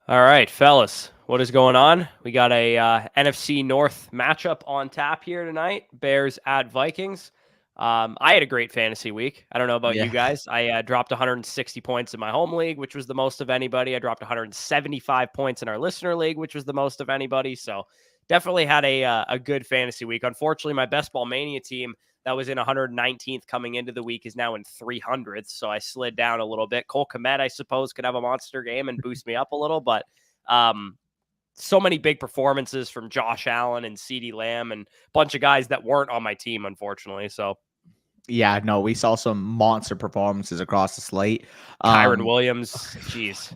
All right, fellas, what is going on? We got a NFC North matchup on tap here tonight. Bears at Vikings. I had a great fantasy week. I don't know about you Yeah. guys. I dropped 160 points in my home league, which was the most of anybody. I dropped 175 points in our listener league, which was the most of anybody. So definitely had a good fantasy week. Unfortunately, my best ball mania team that was in 119th coming into the week is now in 300th. So I slid down a little bit. Cole Kmet, I suppose, could have a monster game and boost me up a little, but so many big performances from Josh Allen and CeeDee Lamb and a bunch of guys that weren't on my team, unfortunately. So Yeah, no, we saw some monster performances across the slate. Kyren Williams, geez.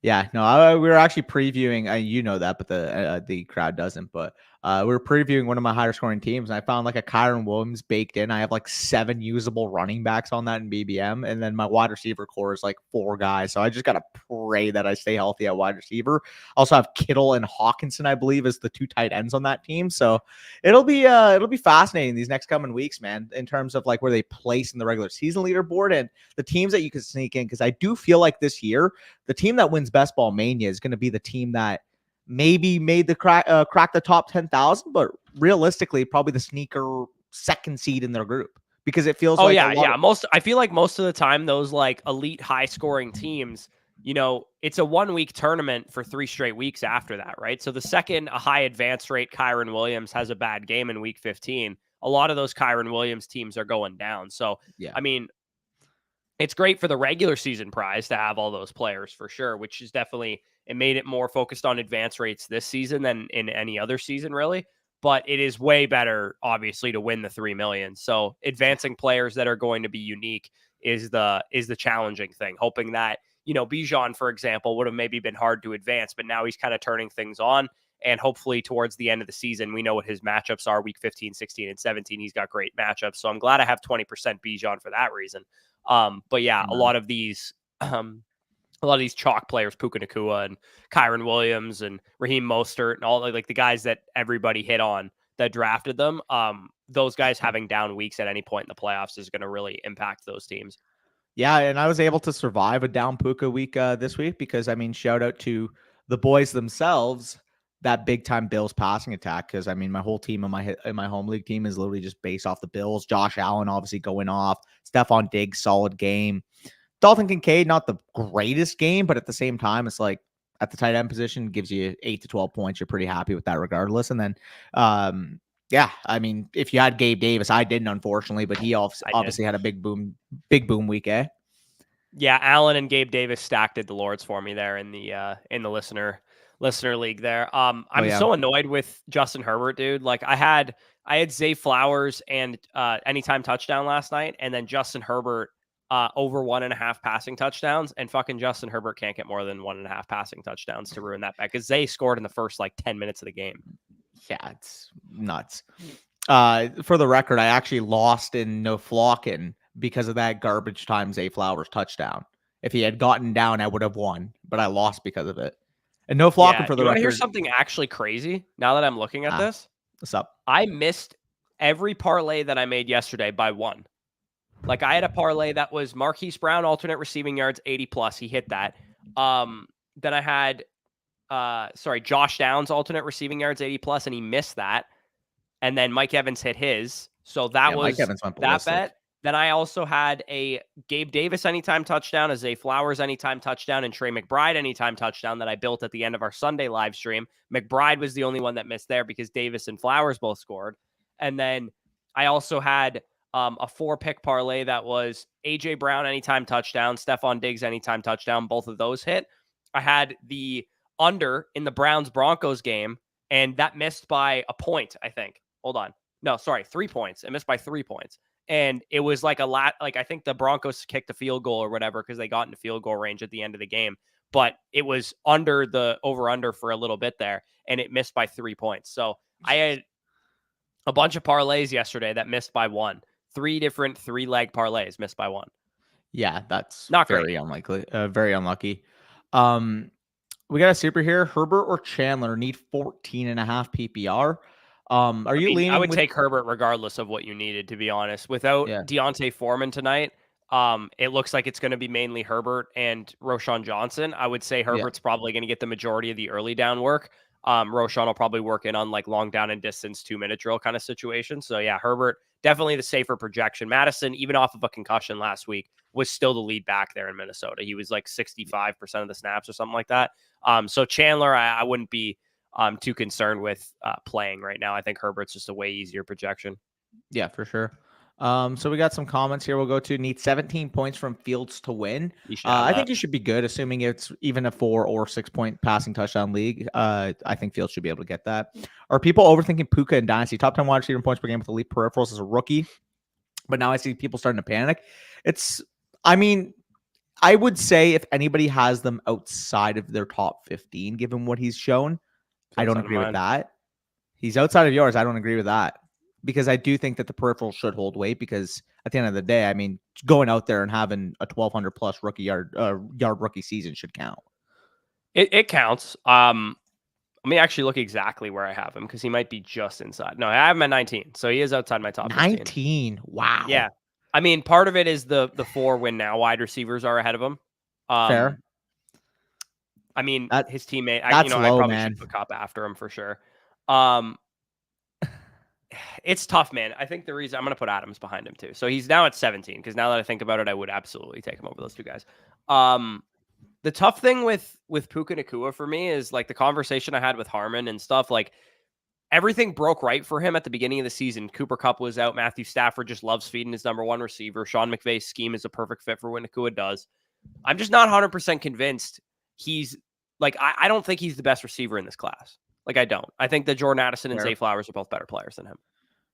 Yeah, no, we were actually previewing. You know that, but the crowd doesn't. But we were previewing one of my higher scoring teams, and I found like a Kyren Williams baked in. I have like 7 usable running backs on that in BBM, and then my wide receiver core is like 4 guys. So I just gotta pray that I stay healthy at wide receiver. I also have Kittle and Hawkinson, I believe, as the 2 tight ends on that team. So it'll be fascinating these next coming weeks, man, in terms of like where they place in the regular season leaderboard and the teams that you can sneak in. Because I do feel like this year the team that wins Best Ball Mania is going to be the team that maybe made the crack the top 10,000, but realistically, probably the sneaker second seed in their group because it feels like I feel like most of the time those like elite high scoring teams, it's a 1 week tournament for 3 straight weeks after that, right? So the second a high advance rate Kyren Williams has a bad game in week 15, a lot of those Kyren Williams teams are going down. So yeah. I mean, it's great for the regular season prize to have all those players for sure, which is definitely, it made it more focused on advance rates this season than in any other season, really. But it is way better, obviously, to win the 3 million. So advancing players that are going to be unique is the challenging thing. Hoping that, Bijan, for example, would have maybe been hard to advance, but now he's kind of turning things on. And hopefully towards the end of the season, we know what his matchups are week 15, 16, and 17. He's got great matchups. So I'm glad I have 20% Bijan for that reason. But yeah, a lot of these chalk players, Puka Nacua and Kyren Williams and Raheem Mostert and all like the guys that everybody hit on that drafted them, those guys having down weeks at any point in the playoffs is going to really impact those teams. Yeah, and I was able to survive a down Puka week this week because, I mean, shout out to the boys themselves, that big time Bills passing attack. Because, I mean, my whole team in my home league team is literally just based off the Bills. Josh Allen obviously going off. Stephon Diggs, solid game. Dalton Kincaid, not the greatest game, but at the same time, it's like at the tight end position, gives you 8 to 12 points. You're pretty happy with that regardless. And then, yeah, I mean, if you had Gabe Davis, I didn't, unfortunately, but he obviously had a big boom week, eh? Yeah, Allen and Gabe Davis stacked at the Lords for me there in the listener league there. I'm so annoyed with Justin Herbert, dude. Like I had Zay Flowers and anytime touchdown last night, and then Justin Herbert over 1.5 passing touchdowns, and fucking Justin Herbert can't get more than 1.5 passing touchdowns to ruin that bet because Zay scored in the first like 10 minutes of the game. Yeah, it's nuts. For the record, I actually lost in no flocking because of that garbage time Zay Flowers touchdown. If he had gotten down, I would have won, but I lost because of it. And no flocking for the record. You want to hear something actually crazy? Now that I'm looking at this, what's up? I missed every parlay that I made yesterday by 1. Like I had a parlay that was Marquise Brown alternate receiving yards 80 plus. He hit that. Then I had Josh Downs alternate receiving yards 80 plus, and he missed that. And then Mike Evans hit his. So that was that bet. Then I also had a Gabe Davis anytime touchdown, a Zay Flowers anytime touchdown, and Trey McBride anytime touchdown that I built at the end of our Sunday live stream. McBride was the only one that missed there because Davis and Flowers both scored. And then I also had a 4-pick parlay that was AJ Brown anytime touchdown, Stephon Diggs anytime touchdown. Both of those hit. I had the under in the Browns-Broncos game, and that missed by a point, I think. Hold on. No, sorry, 3 points. It missed by 3 points. And it was like I think the Broncos kicked a field goal or whatever because they got into field goal range at the end of the game. But it was under the over-under for a little bit there, and it missed by 3 points. So I had a bunch of parlays yesterday that missed by 1. 3 different 3-leg parlays missed by 1. Yeah, that's not very unlikely. Very unlucky. We got a super here. Herbert or Chandler need 14.5 PPR. I would take Herbert regardless of what you needed, to be honest. Without Deontay Foreman tonight, It looks like it's going to be mainly Herbert and Roschon Johnson. I would say Herbert's probably going to get the majority of the early down work. Roschon will probably work in on like long down and distance 2-minute drill kind of situation. So yeah, Herbert definitely the safer projection. Madison, even off of a concussion last week, was still the lead back there in Minnesota. He was like 65% of the snaps or something like that. So Chandler, I wouldn't be too concerned with playing right now. I think Herbert's just a way easier projection. Yeah, for sure. So we got some comments here. We'll go to need 17 points from Fields to win. I think you should be good, assuming it's even a 4 or 6 point passing touchdown league. I think Fields should be able to get that. Are people overthinking Puka and Dynasty? Top 10 wide receiver points per game with elite peripherals as a rookie. But now I see people starting to panic. I would say if anybody has them outside of their top 15, given what he's shown, I don't agree with that. He's outside of yours. I don't agree with that. Because I do think that the peripheral should hold weight because at the end of the day, I mean, going out there and having a 1,200 plus rookie yard rookie season should count. It counts. Let me actually look exactly where I have him because he might be just inside. No, I have him at 19, so he is outside my top 15. 19. Wow. Yeah. I mean, part of it is the 4 win now wide receivers are ahead of him. Fair. I mean, his teammate. I probably should put Kupp after him for sure. It's tough, man. I think the reason I'm going to put Adams behind him too. So he's now at 17 because now that I think about it, I would absolutely take him over those two guys. The tough thing with Puka Nacua for me is like the conversation I had with Harmon and stuff. Like everything broke right for him at the beginning of the season. Cooper Kupp was out. Matthew Stafford just loves feeding his number 1 receiver. Sean McVay's scheme is a perfect fit for what Nacua does. I'm just not 100% convinced he's like, I don't think he's the best receiver in this class. Like, I don't. I think that Jordan Addison and Zay Flowers are both better players than him.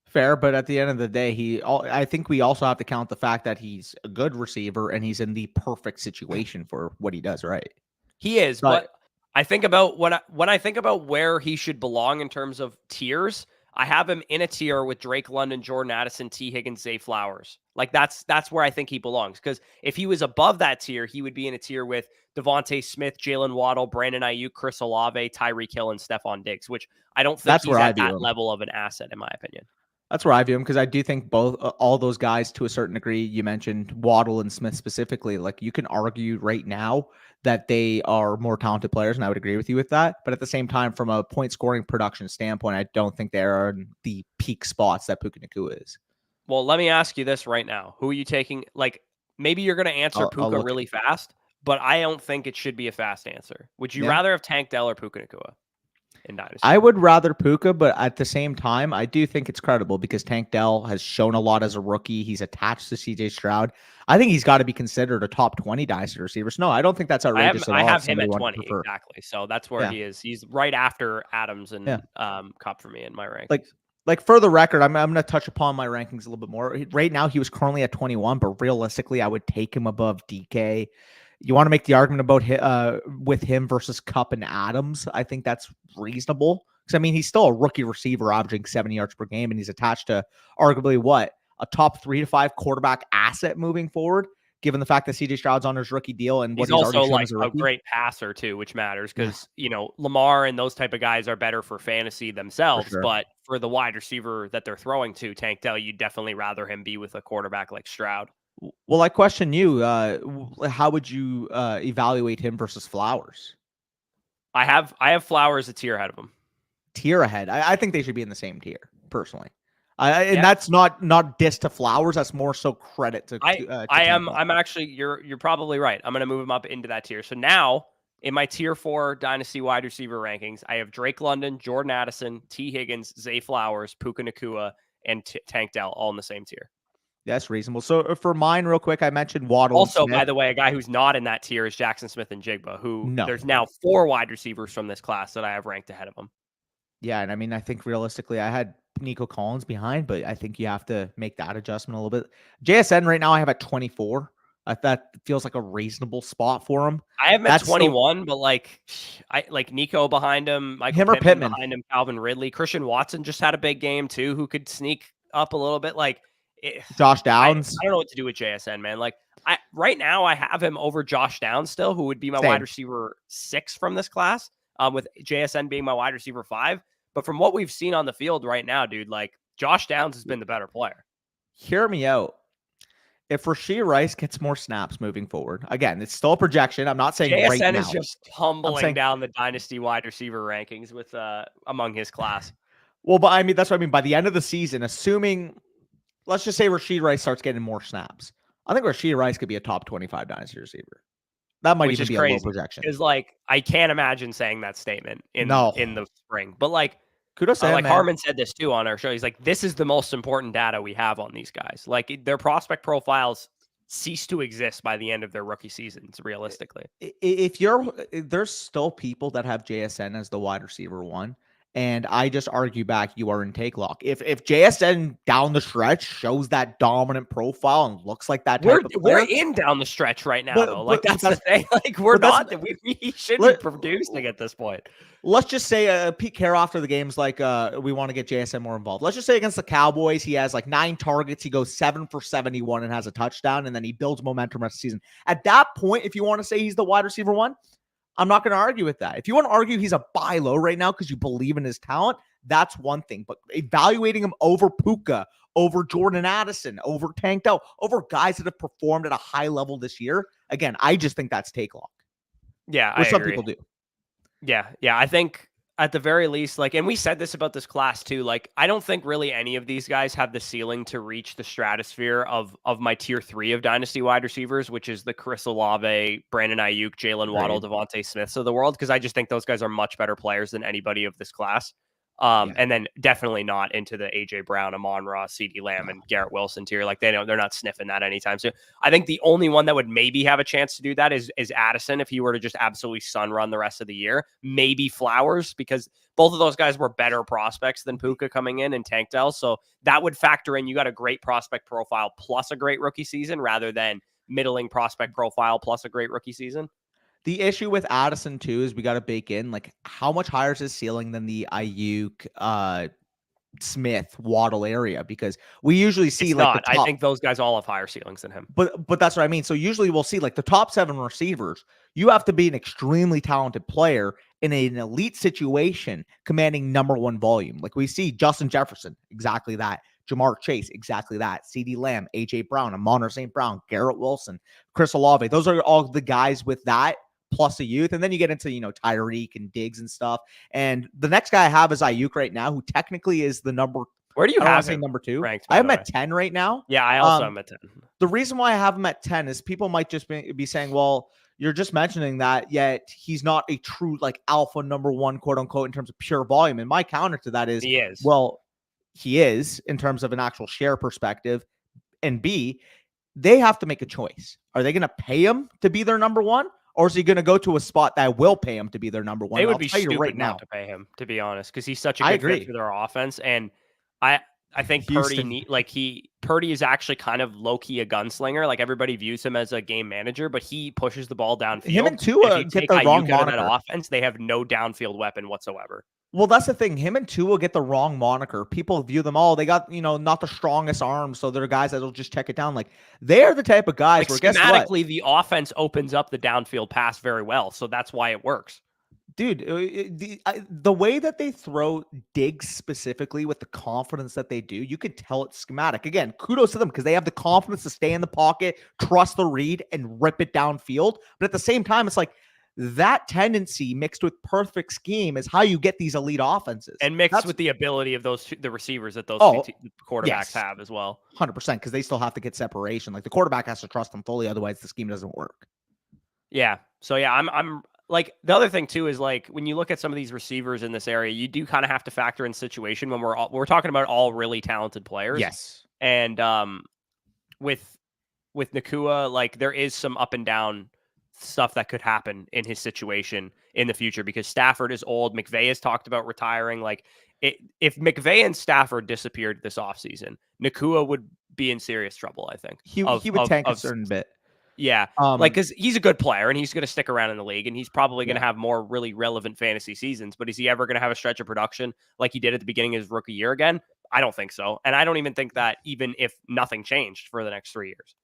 Fair, but at the end of the day, I think we also have to count the fact that he's a good receiver and he's in the perfect situation for what he does, right? He is, but I think about when I think about where he should belong in terms of tiers, I have him in a tier with Drake London, Jordan Addison, T. Higgins, Zay Flowers. Like that's where I think he belongs. Because if he was above that tier, he would be in a tier with Devontae Smith, Jalen Waddle, Brandon Ayuk, Chris Olave, Tyreek Hill, and Stephon Diggs, which I don't think he's at that level of an asset, in my opinion. That's where I view him because I do think all those guys to a certain degree, you mentioned Waddle and Smith specifically, like you can argue right now that they are more talented players, and I would agree with you with that. But at the same time, from a point scoring production standpoint, I don't think they are in the peak spots that Puka Nacua is. Well, let me ask you this right now. Who are you taking? Like maybe you're going to answer Puka really fast, but I don't think it should be a fast answer. Would you rather have Tank Dell or Puka Nacua? In Dynasty. I would rather Puka, but at the same time, I do think it's credible because Tank Dell has shown a lot as a rookie. He's attached to CJ Stroud. I think he's got to be considered a top 20 Dynasty receiver. So no, I don't think that's outrageous at all. I have him at 20, exactly. So that's where he is. He's right after Adams and Kupp for me in my rankings. Like for the record, I'm going to touch upon my rankings a little bit more. Right now, he was currently at 21, but realistically, I would take him above DK. You want to make the argument about with him versus Kupp and Adams. I think that's reasonable. Because, I mean, he's still a rookie receiver averaging 70 yards per game, and he's attached to arguably a top 3 to 5 quarterback asset moving forward, given the fact that CJ Stroud's on his rookie deal. And he's also like a great passer, too, which matters because, Lamar and those type of guys are better for fantasy themselves. But for the wide receiver that they're throwing to, Tank Dell, you'd definitely rather him be with a quarterback like Stroud. Well, I question you, how would you evaluate him versus Flowers? I have Flowers a tier ahead of him. Tier ahead. I think they should be in the same tier, personally. And that's not diss to Flowers. That's more so credit to I'm actually, you're probably right. I'm going to move him up into that tier. So now in my tier 4 Dynasty wide receiver rankings, I have Drake London, Jordan Addison, T. Higgins, Zay Flowers, Puka Nacua, and Tank Dell all in the same tier. That's reasonable. So for mine, real quick, I mentioned Waddle. Also, by the way, a guy who's not in that tier is Jackson Smith and Jigba, who there's now 4 wide receivers from this class that I have ranked ahead of him. Yeah, and I mean, I think realistically, I had Nico Collins behind, but I think you have to make that adjustment a little bit. JSN right now I have at 24. That feels like a reasonable spot for him. I have him at 21, but I like Nico behind him, Michael Pittman behind him, Calvin Ridley, Christian Watson just had a big game too, who could sneak up a little bit. Josh Downs. I don't know what to do with JSN, man. Right now I have him over Josh Downs still, who would be my wide receiver 6 from this class, with JSN being my wide receiver 5. But from what we've seen on the field right now, dude, Josh Downs has been the better player. Hear me out. if Rashee Rice gets more snaps moving forward, again, it's still a projection. I'm not saying right JSN now. is just tumbling down the dynasty wide receiver rankings with among his class. Well, but I mean, that's what I mean. By the end of the season, assuming, let's just say Rashee Rice starts getting more snaps, I think Rashee Rice could be a top 25 dynasty receiver. That might even be a low projection. Because like I can't imagine saying that statement in the spring. But like kudos to him, like man. Harmon said this too on our show. He's like, this is the most important data we have on these guys. Like their prospect profiles cease to exist by the end of their rookie seasons, realistically. There's still people that have JSN as the wide receiver one. And I just argue back, you are in take lock. If JSN down the stretch shows that dominant profile and looks like that type of player, we're in down the stretch right now, though. Like that's the thing. Like we're not. We should be producing at this point. Let's just say Pete Carroll after the game's like, we want to get JSN more involved. Let's just say against the Cowboys, he has like 9 targets. He goes 7 for 71 and has a touchdown, and then he builds momentum rest of the season. At that point, if you want to say he's the wide receiver one, I'm not going to argue with that. If you want to argue he's a buy low right now because you believe in his talent, that's one thing. But evaluating him over Puka, over Jordan Addison, over Tank Dell, over guys that have performed at a high level this year, again, I just think that's take lock. Yeah, I agree. Some people do. Yeah. I think at the very least, like, and we said this about this class too, like, I don't think really any of these guys have the ceiling to reach the stratosphere of my tier 3 of dynasty wide receivers, which is the Chris Olave, Brandon Ayuk, Jalen Waddle, Devontae Smiths of the world, because I just think those guys are much better players than anybody of this class. And then definitely not into the AJ Brown, Amon-Ra, CeeDee Lamb, and Garrett Wilson tier. Like they're not sniffing that anytime soon. I think the only one that would maybe have a chance to do that is Addison if he were to just absolutely sun run the rest of the year. Maybe Flowers, because both of those guys were better prospects than Puka coming in and Tank Dell. So that would factor in. You got a great prospect profile plus a great rookie season rather than middling prospect profile plus a great rookie season. The issue with Addison too is we got to bake in like how much higher is his ceiling than the Ayuk, Smith, Waddle area, because we usually see I think those guys all have higher ceilings than him. But that's what I mean. So usually we'll see like the top 7 receivers. You have to be an extremely talented player in an elite situation, commanding number 1 volume. Like we see Justin Jefferson, exactly that. Jamar Chase, exactly that. CeeDee Lamb, AJ Brown, Amon-Ra St. Brown, Garrett Wilson, Chris Olave. Those are all the guys with that plus a youth. And then you get into, Tyreek and Diggs and stuff. And the next guy I have is Ayuk right now, who technically is the number. Where do you have him? Number 2. Ranked, I have him at 10 right now. Yeah, I also am at 10. The reason why I have him at 10 is people might just be saying, well, you're just mentioning that, yet he's not a true like alpha number 1, quote unquote, in terms of pure volume. And my counter to that is, he is. Well, he is in terms of an actual share perspective. And B, they have to make a choice. Are they going to pay him to be their number 1? Or is he going to go to a spot that will pay him to be their number 1? They would be stupid not to pay him, to be honest, because he's such a good fit for their offense. And I think Purdy is actually kind of low-key a gunslinger. Like everybody views him as a game manager, but he pushes the ball downfield. Him and Tua get the wrong moniker. That offense, they have no downfield weapon whatsoever. Well, that's the thing. Him and Tua will get the wrong moniker. People view them all. They got, not the strongest arms, so they're guys that'll just check it down. Like they are the type of guys where schematically the offense opens up the downfield pass very well, so that's why it works. Dude, the way that they throw Diggs specifically with the confidence that they do, you could tell it's schematic. Again, kudos to them because they have the confidence to stay in the pocket, trust the read, and rip it downfield. But at the same time, it's like that tendency mixed with perfect scheme is how you get these elite offenses. And mixed with the ability of the receivers that those quarterbacks have as well. 100%, because they still have to get separation. Like the quarterback has to trust them fully, otherwise the scheme doesn't work. Yeah. So yeah, I'm like the other thing too is like when you look at some of these receivers in this area, you do kind of have to factor in situation when we're talking about all really talented players. Yes. And with Nakua, like there is some up and down stuff that could happen in his situation in the future because Stafford is old. McVay has talked about retiring. Like if McVay and Stafford disappeared this offseason, Nakua would be in serious trouble, I think. He would tank a certain bit. Yeah. Because he's a good player and he's going to stick around in the league and he's probably going to have more really relevant fantasy seasons. But is he ever going to have a stretch of production like he did at the beginning of his rookie year again? I don't think so. And I don't even think that even if nothing changed for the next 3 years.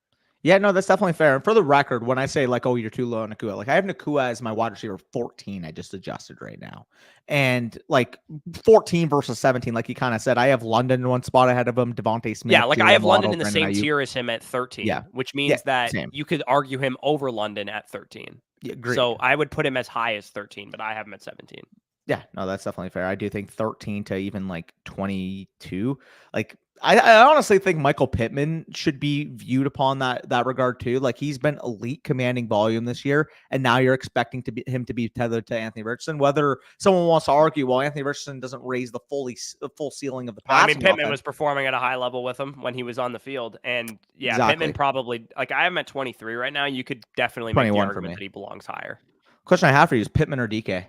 Yeah, no, that's definitely fair. And for the record, when I say like, oh, you're too low on Nakua, like I have Nakua as my wide receiver 14. I just adjusted right now. And like 14 versus 17, like you kind of said, I have London in one spot ahead of him, Devontae Smith. Yeah, like I have London Waddle, in the Brandon same Ayuk. tier as him at 13, Yeah. which means that same. you could argue him over London at 13. Yeah, agreed. So I would put him as high as 13, but I have him at 17. Yeah, no, that's definitely fair. I do think 13 to even like 22. Like I honestly think Michael Pittman should be viewed upon that regard too. Like he's been elite commanding volume this year, and now you're expecting him to be tethered to Anthony Richardson. Whether someone wants to argue, well, Anthony Richardson doesn't raise the full ceiling of the passing. I mean, Pittman was performing at a high level with him when he was on the field, and yeah, exactly. Pittman probably like I have him at 23 right now. You could definitely make the argument that he belongs higher. Question I have for you is Pittman or DK?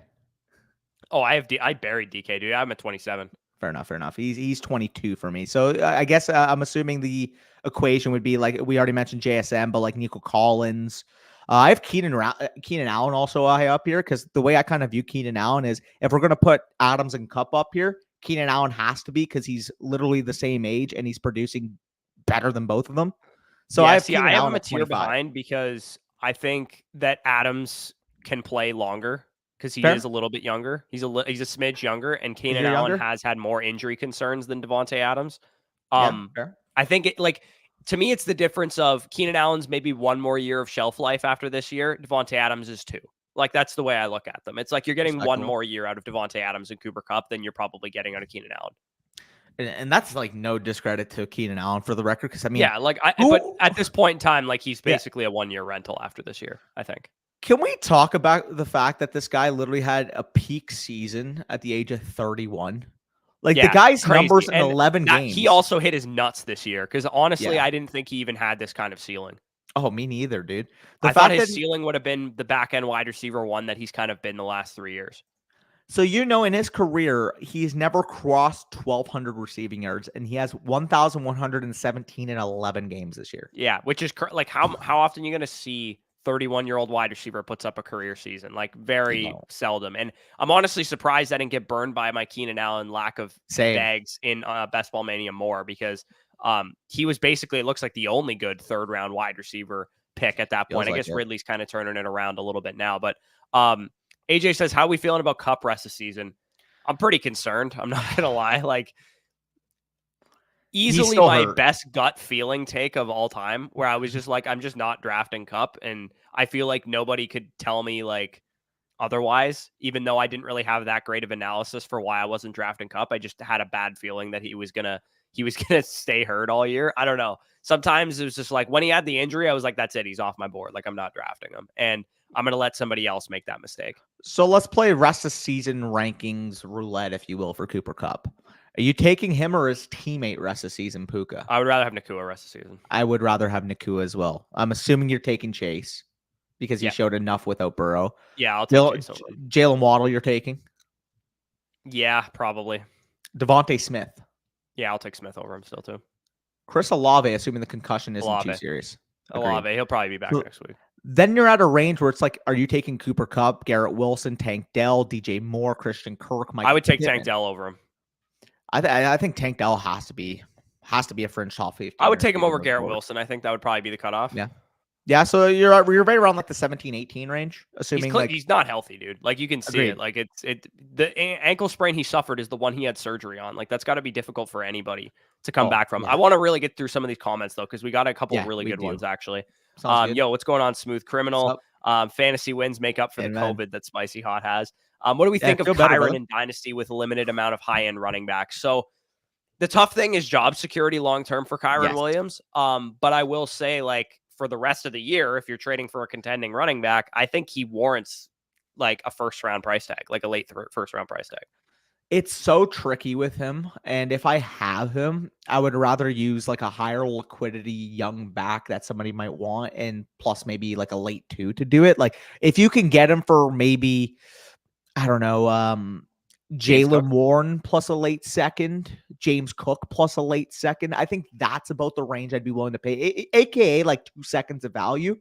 Oh, I buried DK, dude. I'm at 27. Fair enough. He's 22 for me. So I guess I'm assuming the equation would be like we already mentioned JSM, but like Nico Collins. I have Keenan Allen also high up here because the way I kind of view Keenan Allen is if we're going to put Adams and Kupp up here, Keenan Allen has to be because he's literally the same age and he's producing better than both of them. So yeah, I have him a tier behind because I think that Adams can play longer. Because he is a little bit younger. He's a smidge younger, and Keenan Allen has had more injury concerns than Devontae Adams. I think to me, it's the difference of Keenan Allen's maybe one more year of shelf life after this year. Devontae Adams is 2. Like that's the way I look at them. It's like you're getting one more year out of Devontae Adams and Cooper Kupp than you're probably getting out of Keenan Allen. And that's like no discredit to Keenan Allen for the record. Because I mean, yeah, but at this point in time, like he's basically a 1-year rental after this year, I think. Can we talk about the fact that this guy literally had a peak season at the age of 31? Like the guy's crazy. Numbers in 11 games. He also hit his nuts this year because honestly, I didn't think he even had this kind of ceiling. Oh, me neither, dude. I thought his ceiling would have been the back end wide receiver 1 that he's kind of been the last 3 years. So, in his career, he's never crossed 1,200 receiving yards, and he has 1,117 in 11 games this year. Yeah, which is like how often are you going to see 31-year-old wide receiver puts up a career season? Like very seldom. And I'm honestly surprised I didn't get burned by my Keenan Allen lack of bags in Best Ball Mania more because he was basically, it looks like the only good 3rd-round wide receiver pick at that point. I guess Ridley's kind of turning it around a little bit now. But AJ says, how are we feeling about Kupp rest of the season? I'm pretty concerned. I'm not going to lie. Like, easily my best gut feeling take of all time where I was just like, I'm just not drafting Kupp. And I feel like nobody could tell me like otherwise, even though I didn't really have that great of analysis for why I wasn't drafting Kupp. I just had a bad feeling that he was going to stay hurt all year. I don't know. Sometimes it was just like when he had the injury, I was like, that's it. He's off my board. Like I'm not drafting him. And I'm going to let somebody else make that mistake. So let's play rest of season rankings roulette, if you will, for Cooper Kupp. Are you taking him or his teammate rest of season, Puka? I would rather have Nakua rest of season. I would rather have Nakua as well. I'm assuming you're taking Chase because he showed enough without Burrow. Yeah, I'll take Chase over. Jalen Waddle you're taking? Yeah, probably. Devontae Smith? Yeah, I'll take Smith over him still too. Chris Olave, assuming the concussion isn't too serious. Olave, he'll probably be back next week. Then you're at a range where it's like, are you taking Cooper Kupp, Garrett Wilson, Tank Dell, DJ Moore, Christian Kirk? I would take Tank Dell over him. I think Tank Dell has to be a fringe top 50. I would take him over Garrett Wilson. I think that would probably be the cutoff. Yeah. So you're right around like the 17-18 range, assuming he's not healthy, dude. Like you can see it. Like the ankle sprain he suffered is the one he had surgery on. Like that's got to be difficult for anybody to come back from. I want to really get through some of these comments though, because we got a couple of really good ones actually. Yo, what's going on, Smooth Criminal? Fantasy wins make up for the COVID that Spicy Hot has. What do we think of Kyren in Dynasty with a limited amount of high-end running backs? So the tough thing is job security long-term for Kyren Williams. But I will say, like, for the rest of the year, if you're trading for a contending running back, I think he warrants like a first-round price tag, like a late first-round price tag. It's so tricky with him. And if I have him, I would rather use like a higher liquidity young back that somebody might want and plus maybe like a late 2 to do it. Like if you can get him for maybe, I don't know, Jalen Warren plus a late second, James Cook plus a late second. I think that's about the range I'd be willing to pay, aka like 2 seconds of value.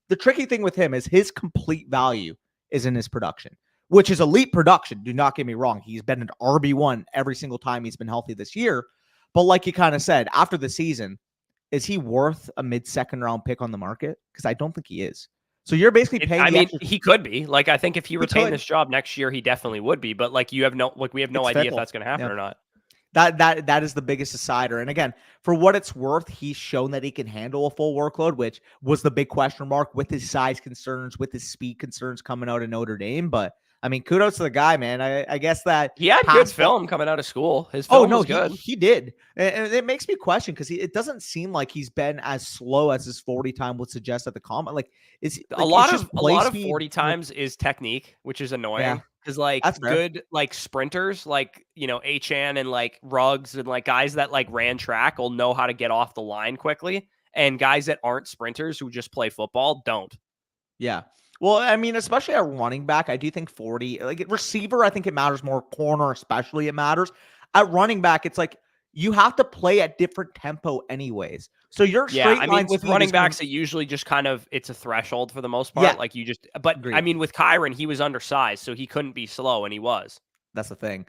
The tricky thing with him is his complete value is in his production, which is elite production. Do not get me wrong. He's been an RB1 every single time he's been healthy this year. But like you kind of said, after the season, is he worth a mid-second round pick on the market? Because I don't think he is. So you're basically paying. I mean, he could be. Like, I think if he retained could. this job next year, he definitely would be. But like, we have no idea if that's going to happen or not. That is the biggest decider. And again, for what it's worth, he's shown that he can handle a full workload, which was the big question mark with his size concerns, with his speed concerns coming out of Notre Dame. But I mean, kudos to the guy, man. I guess that he had good film coming out of school. His film was good. He did. And it makes me question because it doesn't seem like he's been as slow as his 40 time would suggest at the comment. Like, a lot of 40 times is technique, which is annoying. Because like good like sprinters, like Achan and like Ruggs and like guys that like ran track will know how to get off the line quickly, and guys that aren't sprinters who just play football don't. Yeah. Well, I mean, especially at running back, I do think 40, like receiver, I think it matters more. Corner, especially, it matters. At running back, it's like you have to play at different tempo anyways. So you're I mean, with running backs, it usually just kind of, it's a threshold for the most part. Like you just, but agreed. I mean, with Kyren, he was undersized, so he couldn't be slow, and he was. That's the thing.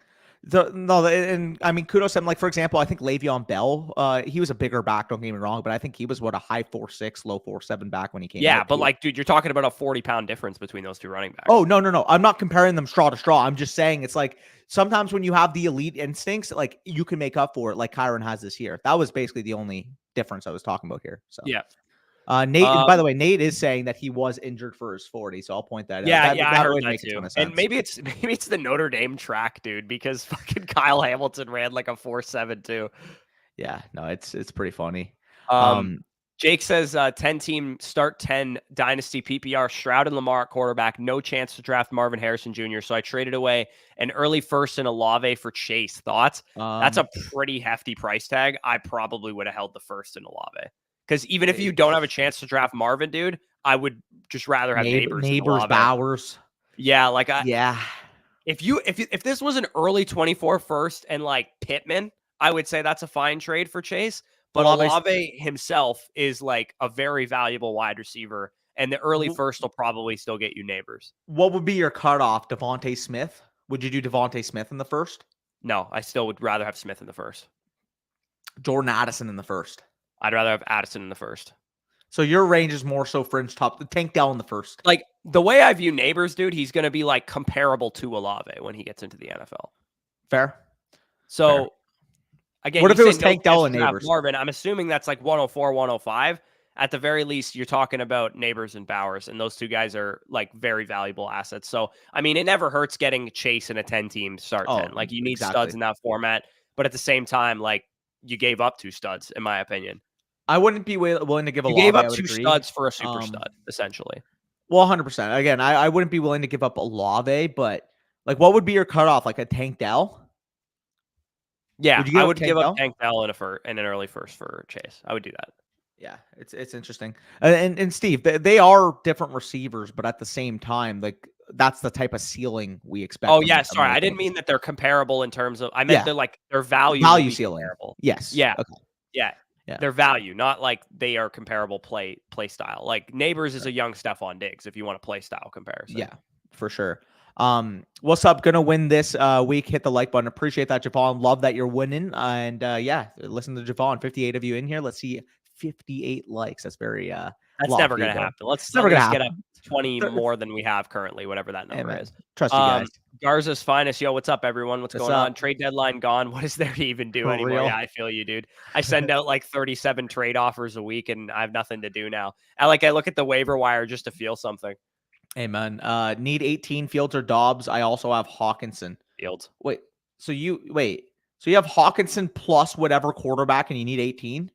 And I mean, kudos to him. Like, for example, I think Le'Veon Bell, he was a bigger back, don't get me wrong, but I think he was a high 4.6, low 4.7 back when he came. Yeah, but like, dude, you're talking about a 40-pound difference between those two running backs. Oh, no. I'm not comparing them straw to straw. I'm just saying it's like sometimes when you have the elite instincts, like you can make up for it, like Kyren has this year. That was basically the only difference I was talking about here. So yeah. Nate, by the way, Nate is saying that he was injured for his 40, so I'll point that out. I heard that too. And maybe it's the Notre Dame track, dude, because fucking Kyle Hamilton ran like a 4.7 too. Yeah, no, it's pretty funny. Jake says 10 team start 10 Dynasty PPR, Stroud and Lamar at quarterback, no chance to draft Marvin Harrison Jr. So I traded away an early first and Olave for Chase. Thoughts? That's a pretty hefty price tag. I probably would have held the first and Olave. Because even if you don't have a chance to draft Marvin, dude, I would just rather have Neighbors, Bowers. Yeah, like if this was an early 24 first and like Pittman, I would say that's a fine trade for Chase. But Olave himself is like a very valuable wide receiver, and the early first will probably still get you Neighbors. What would be your cutoff? Devontae Smith? Would you do Devontae Smith in the first? No, I still would rather have Smith in the first. Jordan Addison in the first. I'd rather have Addison in the first. So your range is more so fringe top. Tank Dell in the first. Like the way I view Neighbors, dude, he's going to be like comparable to Olave when he gets into the NFL. Fair. So again, what if it was Tank Dell and Neighbors? Marvin, I'm assuming that's like 104, 105. At the very least, you're talking about Neighbors and Bowers, and those two guys are like very valuable assets. So, I mean, it never hurts getting Chase in a 10-team start 10. Like you need studs in that format, but at the same time, like you gave up 2 studs, in my opinion. I wouldn't be willing to give You gave up 2 studs for a super stud, essentially. Well, 100%. Again, I wouldn't be willing to give up Olave, but like, what would be your cutoff? Like a Tank Dell? Yeah, I would give up Tank Dell in an early first for Chase. I would do that. Yeah, it's interesting. And Steve, they are different receivers, but at the same time, like that's the type of ceiling we expect. Oh yeah, sorry, I didn't mean that they're comparable in terms of. I meant their value ceiling. Comparable. Yes. Yeah. Okay. Yeah. Their value, not like they are comparable play style. Like Neighbors is a young Stephon Diggs if you want a play style comparison. Yeah, for sure. What's up? Gonna win this week. Hit the like button. Appreciate that, Javon. Love that you're winning. And listen to Javon. 58 of you in here. Let's see 58 likes. That's very that's never gonna happen. Let's never get up 20 more than we have currently, whatever that number is. Trust you guys. Garza's finest. Yo, what's up, everyone? What's going on? Trade deadline gone. What is there to even do anymore? Real? Yeah, I feel you, dude. I send out like 37 trade offers a week, and I have nothing to do now. I look at the waiver wire just to feel something. Hey, man. Need 18 Fields or Dobbs. I also have Hawkinson. Fields. So you have Hawkinson plus whatever quarterback, and you need 18?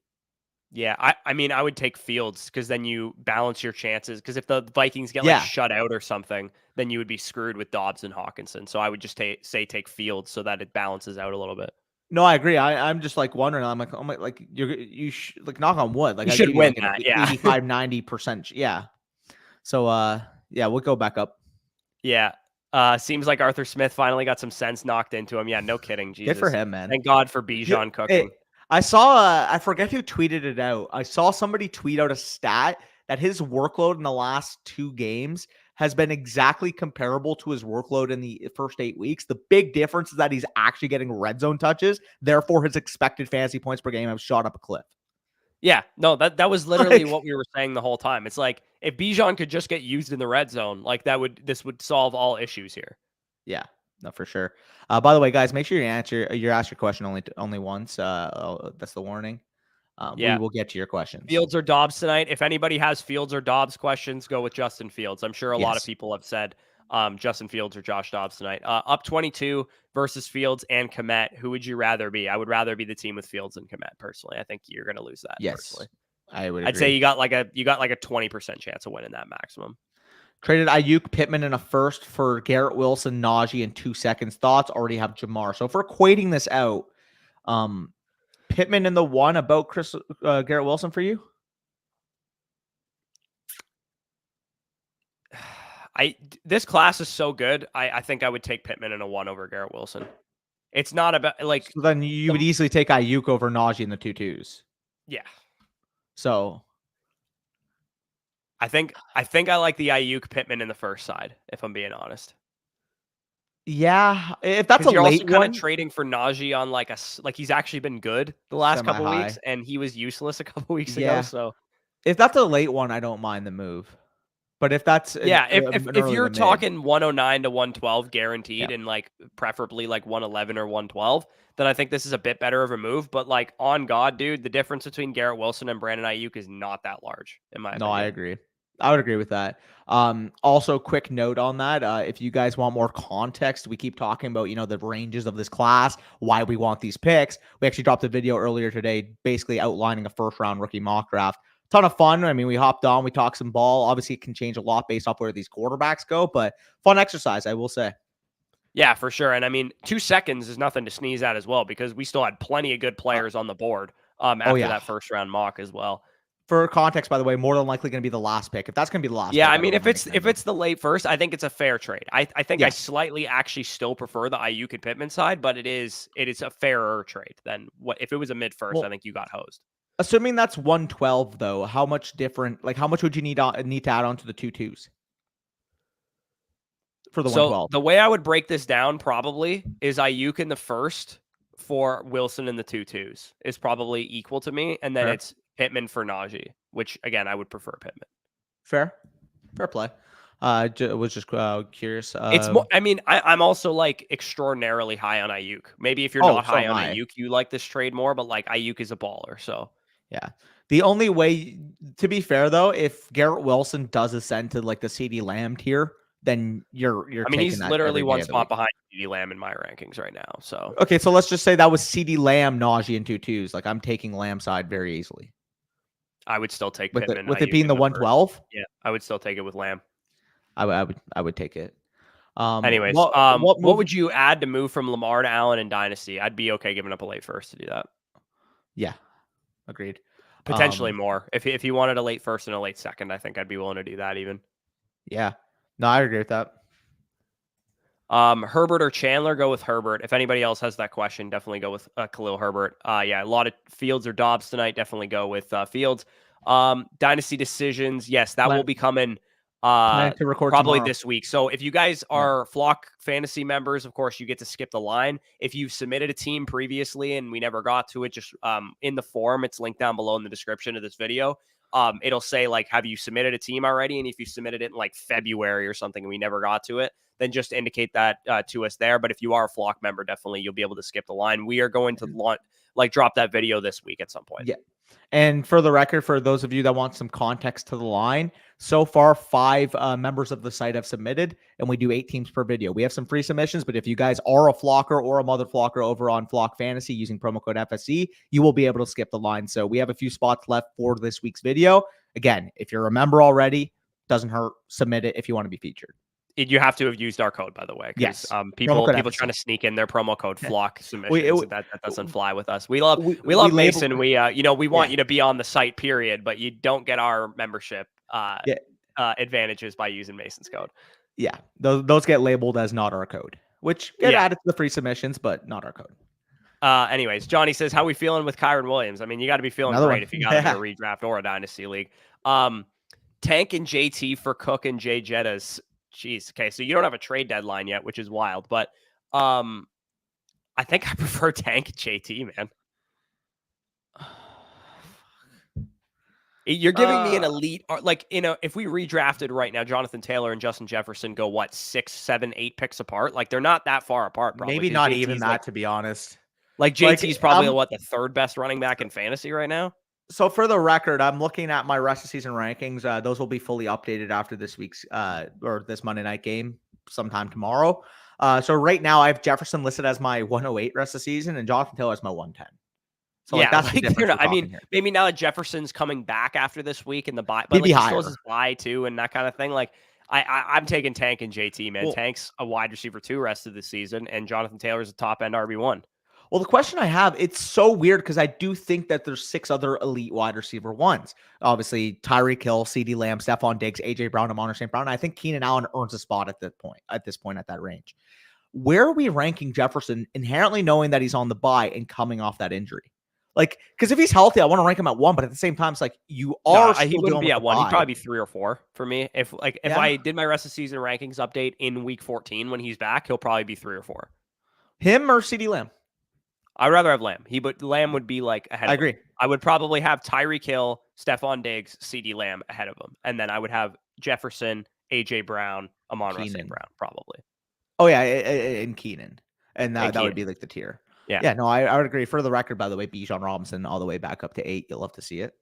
Yeah, I mean, I would take Fields because then you balance your chances. Because if the Vikings get shut out or something, then you would be screwed with Dobbs and Hawkinson. So I would just take Fields so that it balances out a little bit. No, I agree. I'm just like wondering. I'm like, you knock on wood. Like you should win that. 85, 90%. Yeah. So we'll go back up. Yeah. Seems like Arthur Smith finally got some sense knocked into him. Yeah, no kidding. Jesus. Good for him, man. Thank God for Bijan cooking. I saw, I forget who tweeted it out. I saw somebody tweet out a stat that his workload in the last 2 games has been exactly comparable to his workload in the first 8 weeks. The big difference is that he's actually getting red zone touches. Therefore, his expected fantasy points per game have shot up a cliff. Yeah, no, that was literally Like, what we were saying the whole time. It's like if Bijan could just get used in the red zone, like this would solve all issues here. yeah, no, for sure. By the way, guys, make sure you ask your question only once. That's the warning. We Yeah. will get to your questions. Fields or Dobbs tonight. If anybody has Fields or Dobbs questions, go with Justin Fields. I'm sure a lot of Yes. people have said Justin Fields or Josh Dobbs tonight. Up 22 versus Fields and Komet. Who would you rather be? I would rather be the team with Fields and Komet personally. I think you're going to lose that Yes, personally. I would I'd say agree. you got like a 20% chance of winning that maximum. Traded Ayuk, Pittman in a first for Garrett Wilson, Najee in 2 seconds. Thoughts? Already have Jamar. So if we're equating this out, Pittman in the 1 about Garrett Wilson for you? This class is so good. I think I would take Pittman in a 1 over Garrett Wilson. It's not about like. So then you would easily take Ayuk over Najee in the 2-2s. Yeah. So I think I like the Ayuk Pittman in the first side, if I'm being honest. yeah, if that's a You're also late kind one, of trading for Najee on like he's actually been good the last couple semi-high. weeks, and he was useless a couple weeks ago. Yeah. So If that's a late one, I don't mind the move. But if that's yeah, if early you're to mid, talking 109 to 112 guaranteed, yeah. and like preferably like 111 or 112, then I think this is a bit better of a move. But like on God, dude, the difference between Garrett Wilson and Brandon Ayuk is not that large, in my No, opinion. I agree. I would agree with that. Also, quick note on that. If you guys want more context, we keep talking about, the ranges of this class, why we want these picks. We actually dropped a video earlier today, basically outlining a first round rookie mock draft. Ton of fun. I mean, we hopped on, we talked some ball. Obviously, it can change a lot based off where these quarterbacks go, but fun exercise, I will say. Yeah, for sure. And I mean, 2 seconds is nothing to sneeze at as well, because we still had plenty of good players on the board after yeah. that first round mock as well. For context, by the way, more than likely going to be the last pick. If that's going to be the last Yeah, pick, I mean, if it's the late first, I think it's a fair trade. I think I Yes. slightly actually still prefer the Ayuk and Pittman side, but it is a fairer trade than what if it was a mid first. Well, I think you got hosed. assuming that's 112, though, how much different? Like, how much would you need to add on to the 2-2s for the 112? So the way I would break this down probably is Ayuk in the first for Wilson in the 2-2s is probably equal to me, and then Fair. it's Pittman for Najee, which again I would prefer Pittman. Fair play. Was just curious. It's more. I mean, I'm also like extraordinarily high on Ayuk. Maybe if you're not high on Ayuk, you like this trade more. But like Ayuk is a baller, so yeah. The only way, to be fair though, if Garrett Wilson does ascend to like the CD Lamb tier, then you're. I mean, he's literally one spot behind CD Lamb in my rankings right now. So okay, so let's just say that was CD Lamb, Najee, and 2-2s. Like I'm taking Lamb side very easily. I would still take with Pittman it being the 112. Yeah, I would still take it with Lamb. I would take it. Anyways, what would you add to move from Lamar to Allen in Dynasty? I'd be okay giving up a late first to do that. Yeah, agreed. Potentially more. If you wanted a late first and a late second, I think I'd be willing to do that even. Yeah, no, I agree with that. Herbert or Chandler? Go with Herbert. If anybody else has that question, definitely go with Khalil Herbert. Yeah, a lot of Fields or Dobbs tonight. Definitely go with Fields. Dynasty decisions. Yes, that will be coming to record probably tomorrow. this week. So if you guys are Flock Fantasy members, of course, you get to skip the line. If you've submitted a team previously and we never got to it, just in the form, it's linked down below in the description of this video. It'll say like, have you submitted a team already? And if you submitted it in like February or something and we never got to it, then just indicate that to us there. But if you are a Flock member, definitely you'll be able to skip the line. We are going to drop that video this week at some point. Yeah. And for the record, for those of you that want some context to the line, so far 5 members of the site have submitted, and we do 8 teams per video. We have some free submissions, but if you guys are a Flocker or a Mother Flocker over on Flock Fantasy using promo code FSC, you will be able to skip the line. So we have a few spots left for this week's video. Again, if you're a member already, doesn't hurt, submit it if you want to be featured. You have to have used our code, by the way. Yes. People trying to sneak in their promo code Flock submissions. That doesn't fly with us. We love Mason. We want you to be on the site, period. But you don't get our membership advantages by using Mason's code. Yeah, those get labeled as not our code, which get added to the free submissions, but not our code. Anyways, Johnny says, how we feeling with Kyren Williams? I mean, you got to be feeling great if you got him in a redraft or a Dynasty League. Tank and JT for Cook and Jay Jettas. Jeez. Okay, so you don't have a trade deadline yet, which is wild. But I think I prefer Tank and JT, man. You're giving me an elite, like, if we redrafted right now, Jonathan Taylor and Justin Jefferson go, what, 6, 7, 8 picks apart? Like, they're not that far apart, probably. Maybe 'Cause not JT's even that, to be honest. Like, Like, JT's probably, what, the third best running back in fantasy right now? So for the record, I'm looking at my rest of season rankings. Those will be fully updated after this week's or this Monday night game sometime tomorrow. So right now I have Jefferson listed as my 108 rest of season and Jonathan Taylor as my 110. So Yeah, that's the difference. I mean, here. Maybe now that Jefferson's coming back after this week in the bye, but like, he still has his bye too and that kind of thing. Like, I'm taking Tank and JT, man. Well, Tank's a wide receiver 2 rest of the season, and Jonathan Taylor's a top end RB1. Well, the question I have, it's so weird because I do think that there's 6 other elite wide receiver ones. Obviously, Tyreek Hill, CeeDee Lamb, Stephon Diggs, AJ Brown, Amon St. Brown. I think Keenan Allen earns a spot at this point at that range. Where are we ranking Jefferson inherently knowing that he's on the bye and coming off that injury? Like, because if he's healthy, I want to rank him at 1, but at the same time, it's like he wouldn't be at 1. He'd probably be 3 or 4 for me. If I did my rest of season rankings update in week 14 when he's back, he'll probably be 3 or 4. Him or CeeDee Lamb? I'd rather have Lamb. Lamb would be like ahead of him. I agree. I would probably have Tyreek Hill, Stephon Diggs, CeeDee Lamb ahead of him. And then I would have Jefferson, AJ Brown, Amon St. Brown, probably. Oh, yeah, and Keenan. And that would be like the tier. Yeah, no, I would agree. For the record, by the way, Bijan Robinson all the way back up to 8. You'll love to see it.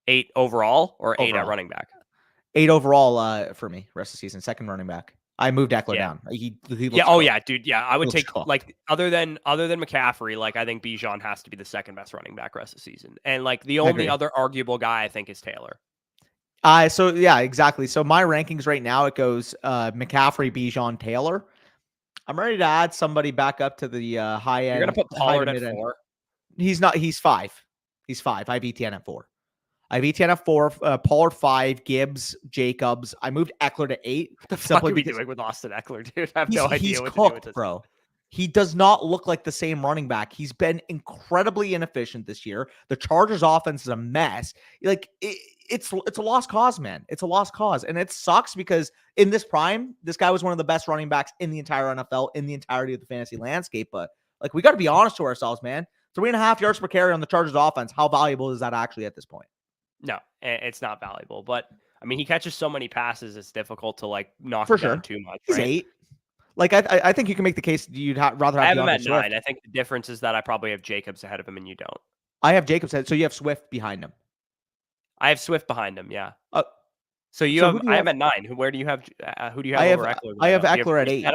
8 overall or 8 at running back? 8 overall for me, rest of the season. Second running back. I moved Eckler down. He dude. Yeah, I would take like other than McCaffrey, like I think Bijan has to be the second best running back rest of the season. And like the only other arguable guy I think is Taylor. So yeah, exactly. So my rankings right now, it goes McCaffrey, Bijan, Taylor. I'm ready to add somebody back up to the high end. You're gonna put Pollard at 4. He's not. He's 5. He's 5. I have ETN at 4. I have ETN at 4. Pollard 5. Gibbs, Jacobs. I moved Eckler to 8. What the fuck are we doing with Austin Eckler, dude? I have no idea what cooked, to do with this, bro. He does not look like the same running back. He's been incredibly inefficient this year. The Chargers' offense is a mess. Like it's a lost cause, man. It's a lost cause, and it sucks because in this prime, this guy was one of the best running backs in the entire NFL, in the entirety of the fantasy landscape. But like, we got to be honest to ourselves, man. 3.5 yards per carry on the Chargers' offense. How valuable is that actually at this point? No, it's not valuable. But I mean, he catches so many passes; it's difficult to like knock him down too much. He's 8. Like, I think you can make the case you'd rather have. I have him at 9. I think the difference is that I probably have Jacobs ahead of him, and you don't. I have Jacobs ahead, so you have Swift behind him. I have Swift behind him. Yeah. So you have. I am at 9. Where do you have? Who do you have over Eckler? I have Eckler at 8.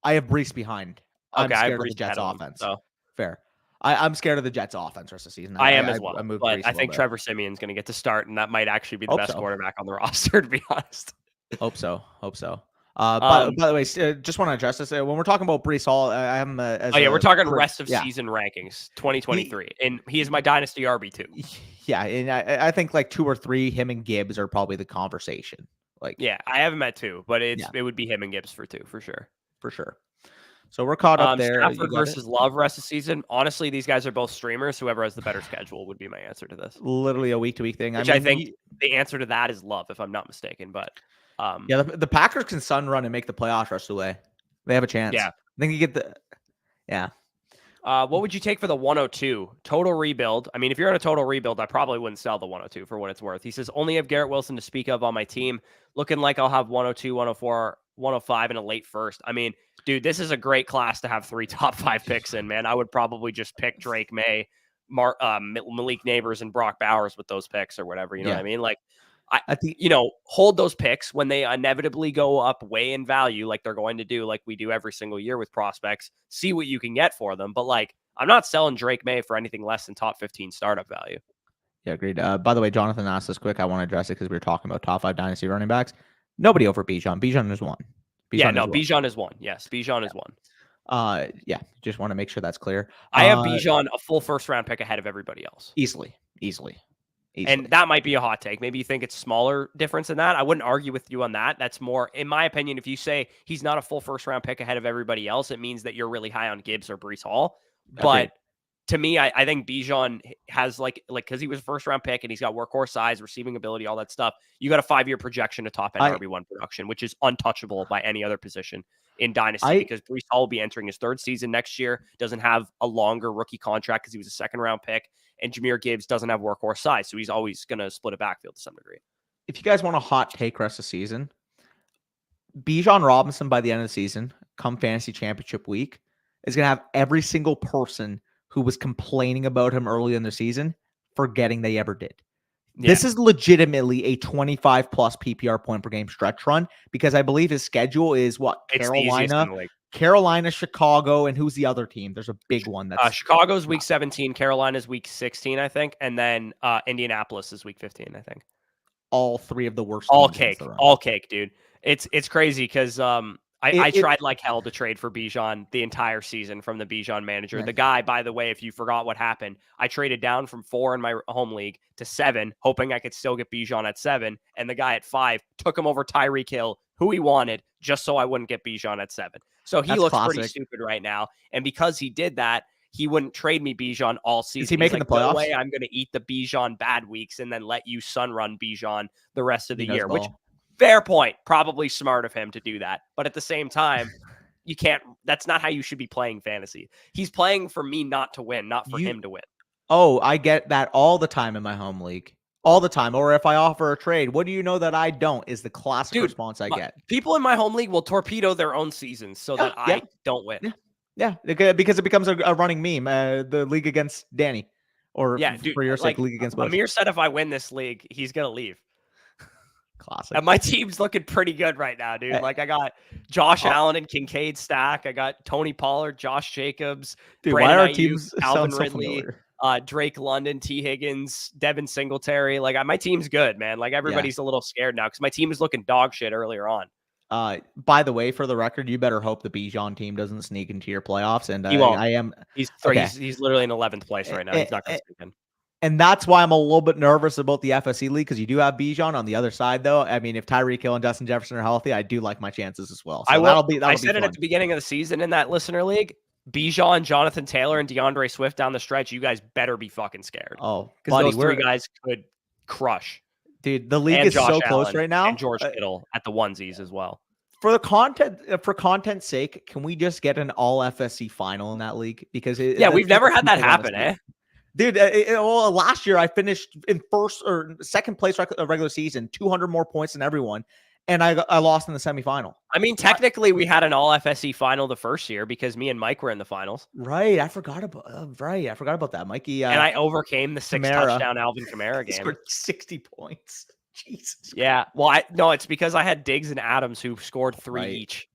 I have Brees behind. I'm scared of the Jets' offense. So. Fair. I'm scared of the Jets' offense rest of the season. I am as well. But I think Trevor Siemian's going to get to start, and that might actually be the best quarterback on the roster, to be honest. Hope so. By the way, just want to address this. When we're talking about Brees Hall, I am. We're talking rest of season rankings, 2023, and he is my Dynasty RB2. Yeah, and I think like 2 or 3, him and Gibbs are probably the conversation. Like, yeah, I have him at 2, but it would be him and Gibbs for 2 for sure. So we're caught up there. Stafford versus Love rest of season. Honestly, these guys are both streamers. Whoever has the better schedule would be my answer to this. Literally a week-to-week thing. I think the answer to that is Love, if I'm not mistaken. But the Packers can sun run and make the playoffs rest of the way. They have a chance. Yeah, I think you get the. Yeah. What would you take for the 102 total rebuild? I mean, if you're in a total rebuild, I probably wouldn't sell the 102 for what it's worth. He says only have Garrett Wilson to speak of on my team. Looking like I'll have 102, 104, 105 in a late first. I mean, dude, this is a great class to have 3 top 5 picks in, man. I would probably just pick Drake May, Malik Neighbors, and Brock Bowers with those picks or whatever. You know what I mean? Like, I think, hold those picks when they inevitably go up way in value, like they're going to do, like we do every single year with prospects. See what you can get for them. But like, I'm not selling Drake May for anything less than top 15 startup value. Yeah, agreed. By the way, Jonathan asked this quick. I want to address it because we were talking about top 5 dynasty running backs. Nobody over Bijan. Bijan is 1. Bijan is 1. Yes, Bijan is 1. Just want to make sure that's clear. I have Bijan a full first round pick ahead of everybody else. Easily. And that might be a hot take. Maybe you think it's smaller difference than that. I wouldn't argue with you on that. That's more, in my opinion, if you say he's not a full first round pick ahead of everybody else, it means that you're really high on Gibbs or Brees Hall. But to me, I think Bijan has like because he was a first round pick and he's got workhorse size, receiving ability, all that stuff. You got a 5-year projection to top end RB1 production, which is untouchable by any other position in Dynasty because Breece Hall will be entering his 3rd season next year, doesn't have a longer rookie contract because he was a 2nd round pick, and Jahmyr Gibbs doesn't have workhorse size, so he's always going to split a backfield to some degree. If you guys want a hot take rest of the season, Bijan Robinson by the end of the season, come fantasy championship week, is going to have every single person who was complaining about him early in the season forgetting they ever did. Yeah. This is legitimately a 25 plus PPR point per game stretch run because I believe his schedule is what? Carolina, Chicago, and who's the other team? There's a big one. That's Chicago's week 17, Carolina's week 16, I think, and then Indianapolis is week 15, I think. All 3 of the worst. All cake, dude. It's crazy because I tried like hell to trade for Bijan the entire season from the Bijan manager. Right. The guy, by the way, if you forgot what happened, I traded down from 4 in my home league to 7, hoping I could still get Bijan at 7. And the guy at 5 took him over Tyreek Hill, who he wanted, just so I wouldn't get Bijan at 7. So he looks pretty stupid right now. And because he did that, he wouldn't trade me Bijan all season. Is he making the playoffs? No way, I'm going to eat the Bijan bad weeks and then let you sun run Bijan the rest of the year, which fair point. Probably smart of him to do that. But at the same time, you can't. That's not how you should be playing fantasy. He's playing for me not to win, not for him to win. Oh, I get that all the time in my home league. All the time. Or if I offer a trade, what do you know that I don't is the classic response I get. People in my home league will torpedo their own seasons so that I don't win. Yeah, because it becomes a running meme. The league against Danny. Or for your sake, league against both. Amir said if I win this league, he's going to leave. Classic. And my team's looking pretty good right now, dude. Like I got Josh Allen and Kincaid stack. I got Tony Pollard, Josh Jacobs, dude. Brandon why our teams Alvin Ridley, Drake London, T Higgins, Devin Singletary. Like my team's good, man. Like everybody's a little scared now because my team was looking dog shit earlier on. By the way, for the record, you better hope the Bijan team doesn't sneak into your playoffs. And he won't. I am. He's literally in 11th place right now. He's not going to sneak in. And that's why I'm a little bit nervous about the FSC league because you do have Bijan on the other side, though. I mean, if Tyreek Hill and Justin Jefferson are healthy, I do like my chances as well. So I said it at the beginning of the season in that listener league. Bijan, Jonathan Taylor, and DeAndre Swift down the stretch. You guys better be fucking scared. Oh, because those 3 guys could crush. Dude, the league is so close right now. And George Kittle at the onesies as well. For the content, for content's sake, can we just get an all FSC final in that league? Because we've never had that happen, eh? Dude, last year I finished in 1st or 2nd place regular season, 200 more points than everyone, and I lost in the semifinal. I mean, technically, we had an all FSC final the first year because me and Mike were in the finals. Right, I forgot about that, Mikey. And I overcame the 6 touchdown Alvin Kamara game. Scored 60 points. Jesus. Yeah, well, it's because I had Diggs and Adams who scored 3 each.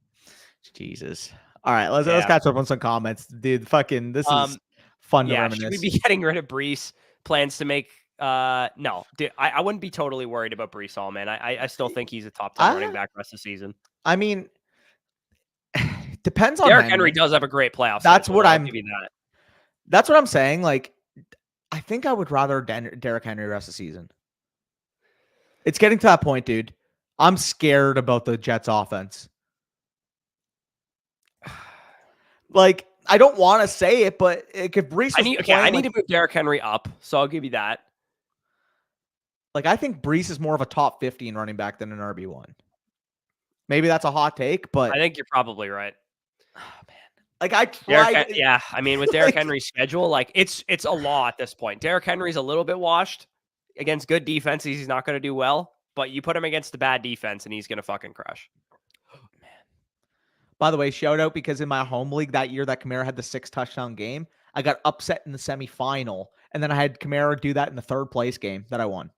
Jesus. All right, let's catch up on some comments, dude. Fucking this is fun to reminisce. Should we be getting rid of Breece? Plans to make no, dude, I wouldn't be totally worried about Breece Hall, man. I still think he's a top 10 running back rest of the season. I mean, depends on Derrick Henry does have a great playoff. That's what I'll give you that. That's what I'm saying. Like, I think I would rather Derrick Henry rest of the season. It's getting to that point, dude. I'm scared about the Jets offense. Like, I don't want to say it, but if Breece I need to move Derrick Henry up, so I'll give you that. Like, I think Breece is more of a top 15 running back than an RB1. Maybe that's a hot take, but I think you're probably right. Oh, man. Like, I tried. I mean, with Derrick Henry's schedule, like it's a law at this point. Derrick Henry's a little bit washed. Against good defenses, he's not going to do well, but you put him against the bad defense and he's going to fucking crush. Oh, man. By the way, shout out because in my home league that year that Kamara had the 6 touchdown game, I got upset in the semifinal, and then I had Kamara do that in the 3rd place game that I won.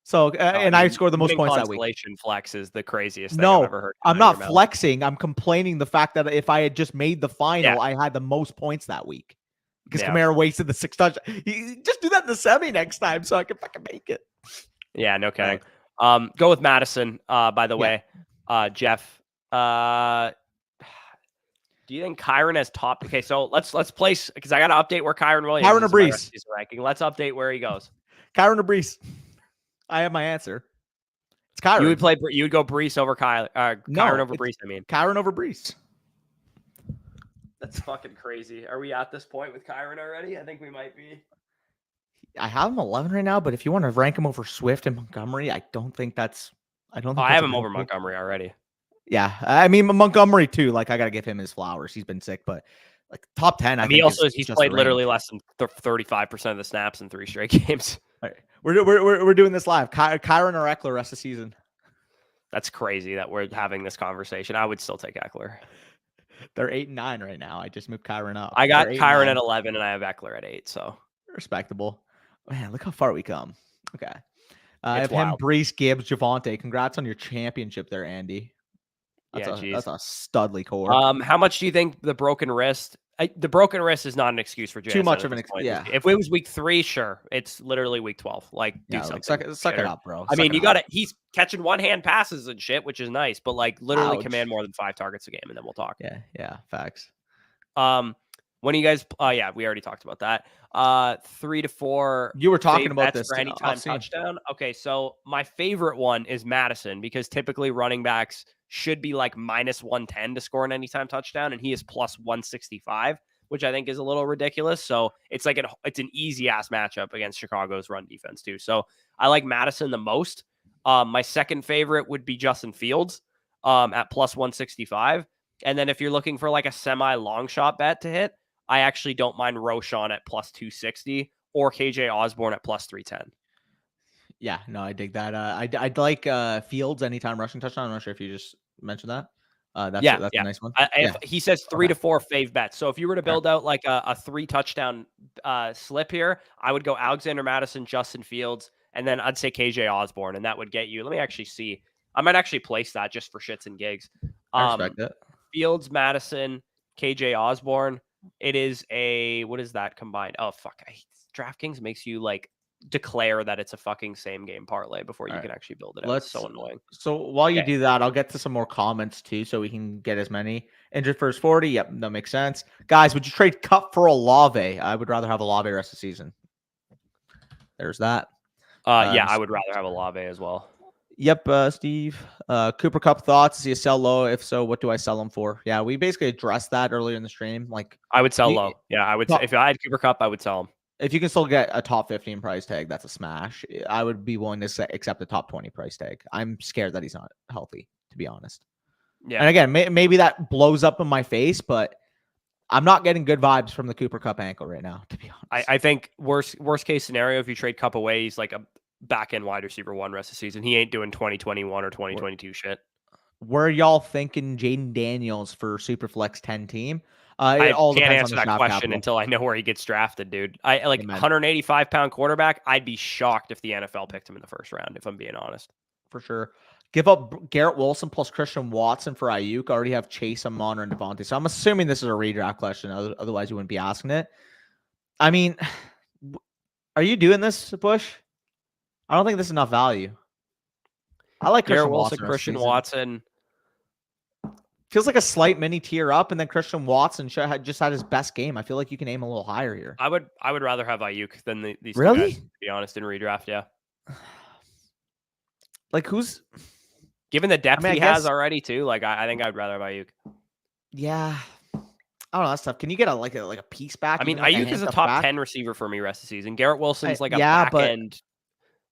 So, I scored the most points that week. Constellation flex is the craziest thing I've ever heard. I'm not flexing. I'm complaining the fact that if I had just made the final, I had the most points that week. Because Kamara wasted the 6 touchdowns. Just do that in the semi next time so I can fucking make it. Yeah, no kidding. Go with Madison, by the way. Jeff. Do you think Kyren has top? Okay, so let's place, because I got to update where Kyren Williams Kyren or Breece is ranking. Let's update where he goes. Kyren or Breece? I have my answer. It's Kyren. You would go Breece over Kyren over Breece, I mean. Kyren over Breece. That's fucking crazy. Are we at this point with Kyren already? I think we might be. I have him 11 right now, but if you want to rank him over Swift and Montgomery, I don't think that's I a have him good over pick. Montgomery already. Yeah, I mean Montgomery too. Like I gotta give him his flowers. He's been sick, but like top 10, I mean, think he's played literally less than 35% of the snaps in 3 straight games. All right. We're doing this live. Kyren or Eckler rest of the season. That's crazy that we're having this conversation. I would still take Eckler. They're 8-9 right now. I just moved Kyren up. I got Kyren at 11 and I have Eckler at 8. So respectable. Man, look how far we come. Okay. I have wild. him, Brees, Gibbs, Javonte. Congrats on your championship there, Andy. That's a studly core. How much do you think the broken wrist? The broken wrist is not an excuse for JSN. Too much of an excuse. Yeah. If it was week 3, sure. It's literally week 12. Like, do something. Suck it up, bro. I mean, you got it. He's catching one-hand passes and shit, which is nice, but like literally command more than 5 targets a game, and then we'll talk. Yeah, facts. When you guys, yeah, we already talked about that. 3 to 4. You were talking about this for anytime touchdown. Okay, so my favorite one is Madison because typically running backs should be like minus 110 to score an anytime touchdown, and he is plus 165, which I think is a little ridiculous. So it's like it's an easy ass matchup against Chicago's run defense too. So I like Madison the most. My second favorite would be Justin Fields at plus 165. And then if you're looking for like a semi long shot bet to hit, I actually don't mind Roschon at plus 260 or KJ Osborne at plus 310. Yeah, no, I dig that. I'd like Fields anytime rushing touchdown. I'm not sure if you just mentioned that. That's a nice one. He says 3 to 4 fave bets. So if you were to build out like a 3 touchdown slip here, I would go Alexander Madison, Justin Fields, and then I'd say KJ Osborne, and that would get you. Let me actually see. I might actually place that just for shits and gigs. I respect that. Fields, Madison, KJ Osborne. It is what is that combined? Oh fuck! DraftKings makes you like declare that it's a fucking same game parlay before you can actually build it out. It's so annoying. So while you do that, I'll get to some more comments too, so we can get as many. Injured first 40. Yep, that makes sense. Guys, would you trade Kupp for Olave? I would rather have Olave rest of the season. There's that. Yeah, I would rather have Olave as well. Yep, Steve. Cooper Kupp thoughts? Is he a sell low? If so, what do I sell him for? Yeah, we basically addressed that earlier in the stream. Like, I would sell low. Yeah, I would. If I had Cooper Kupp, I would sell him. If you can still get a top 15 price tag, that's a smash. I would be willing to accept a top 20 price tag. I'm scared that he's not healthy, to be honest. Yeah. And again, maybe that blows up in my face, but I'm not getting good vibes from the Cooper Kupp ankle right now, to be honest. I think worst case scenario, if you trade Kupp away, he's like a back end wide receiver 1 rest of the season. He ain't doing 2021 or 2022 shit. Were y'all thinking Jaden Daniels for Superflex 10 team? I can't answer that question until I know where he gets drafted, dude. I like 185-pound quarterback. I'd be shocked if the NFL picked him in the first round, if I'm being honest. For sure. Give up Garrett Wilson plus Christian Watson for Ayuk. I already have Chase, Amon, and Devontae. So I'm assuming this is a redraft question. Otherwise, you wouldn't be asking it. I mean, are you doing this, Bush? I don't think this is enough value. I like Garrett Wilson, Christian Watson. Feels like a slight mini tier up, and then Christian Watson just had his best game. I feel like you can aim a little higher here. I would rather have Ayuk than these really? Two guys, to be honest, in redraft. Yeah. Like who's given the depth he has already too? Like I think I'd rather have Ayuk. Yeah. I don't know. That's tough. Can you get a piece back? I mean, like Ayuk is a top 10 receiver for me rest of the season. Garrett Wilson's like a back end